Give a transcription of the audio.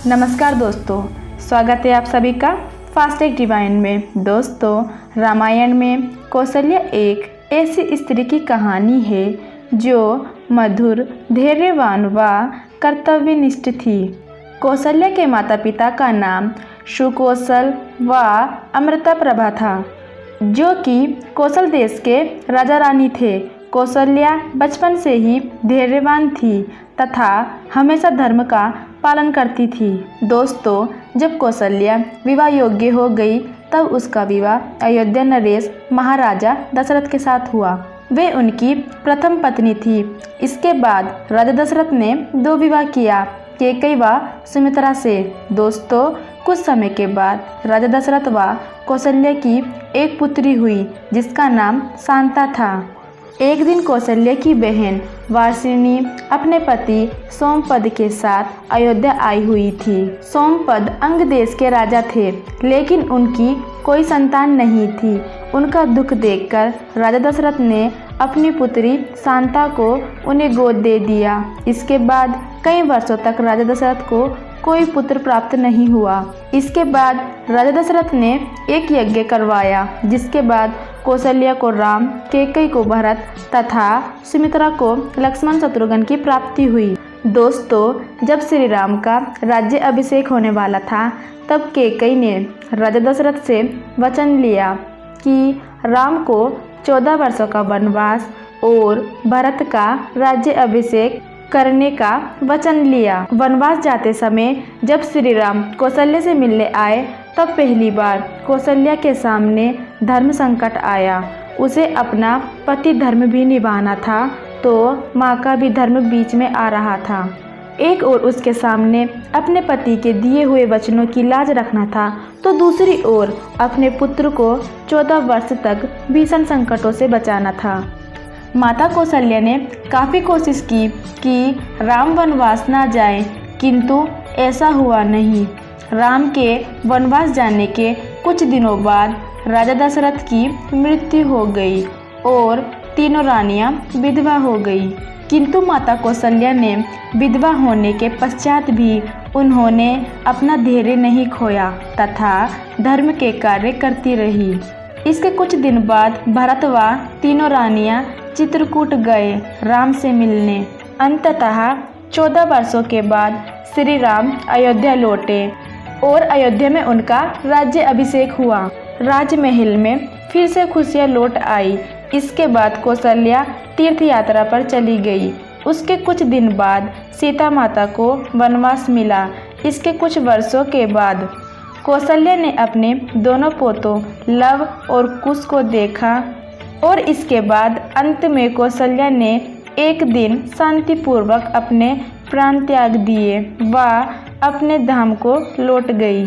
नमस्कार दोस्तों, स्वागत है आप सभी का फास्टैग डिवाइन में। दोस्तों, रामायण में कौशल्या एक ऐसी स्त्री की कहानी है जो मधुर, धैर्यवान व कर्तव्यनिष्ठ थी। कौशल्या के माता पिता का नाम सुकौशल व अमृतप्रभा था, जो कि कौशल देश के राजा रानी थे। कौशल्या बचपन से ही धैर्यवान थी तथा हमेशा धर्म का पालन करती थी। दोस्तों, जब कौशल्या विवाह योग्य हो गई तब उसका विवाह अयोध्या नरेश महाराजा दशरथ के साथ हुआ। वे उनकी प्रथम पत्नी थी। इसके बाद राजा दशरथ ने 2 विवाह किया, कैकेयी व सुमित्रा से। दोस्तों, कुछ समय के बाद राजा दशरथ व कौशल्या की एक पुत्री हुई जिसका नाम शांता था। एक दिन कौशल्या की बहन वार्ष्णेय अपने पति सोमपद के साथ अयोध्या आई हुई थी। सोमपद अंग देश के राजा थे, लेकिन उनकी कोई संतान नहीं थी। उनका दुख देखकर राजा दशरथ ने अपनी पुत्री शांता को उन्हें गोद दे दिया। इसके बाद कई वर्षों तक राजा दशरथ को कोई पुत्र प्राप्त नहीं हुआ। इसके बाद राजा दशरथ ने एक यज्ञ करवाया, जिसके बाद कौशल्या को राम, कैकेयी को भरत तथा सुमित्रा को लक्ष्मण शत्रुघ्न की प्राप्ति हुई। दोस्तों, जब श्री राम का राज्य अभिषेक होने वाला था तब कैकेयी ने राजा दशरथ से वचन लिया कि राम को 14 वर्षों का वनवास और भरत का राज्य अभिषेक करने का वचन लिया। वनवास जाते समय जब श्री राम कौशल्या से मिलने आए तब पहली बार कौशल्या के सामने धर्म संकट आया। उसे अपना पति धर्म भी निभाना था तो माँ का भी धर्म बीच में आ रहा था। एक ओर उसके सामने अपने पति के दिए हुए वचनों की लाज रखना था, तो दूसरी ओर अपने पुत्र को 14 वर्ष तक भीषण संकटों से बचाना था। माता कौशल्या ने काफ़ी कोशिश की कि राम वनवास ना जाए, किंतु ऐसा हुआ नहीं। राम के वनवास जाने के कुछ दिनों बाद राजा दशरथ की मृत्यु हो गई और तीनों रानियां विधवा हो गई। किंतु माता कौशल्या ने विधवा होने के पश्चात भी उन्होंने अपना धैर्य नहीं खोया तथा धर्म के कार्य करती रही। इसके कुछ दिन बाद भरत व तीनों रानियां चित्रकूट गए राम से मिलने। अंततः 14 वर्षों के बाद श्री राम अयोध्या लौटे और अयोध्या में उनका राज्य अभिषेक हुआ। राजमहल में फिर से खुशियाँ लौट आई। इसके बाद कौशल्या तीर्थ यात्रा पर चली गई। उसके कुछ दिन बाद सीता माता को वनवास मिला। इसके कुछ वर्षों के बाद कौशल्या ने अपने दोनों पोतों लव और कुश को देखा और इसके बाद अंत में कौशल्या ने एक दिन शांतिपूर्वक अपने प्राण त्याग दिए व अपने धाम को लौट गई।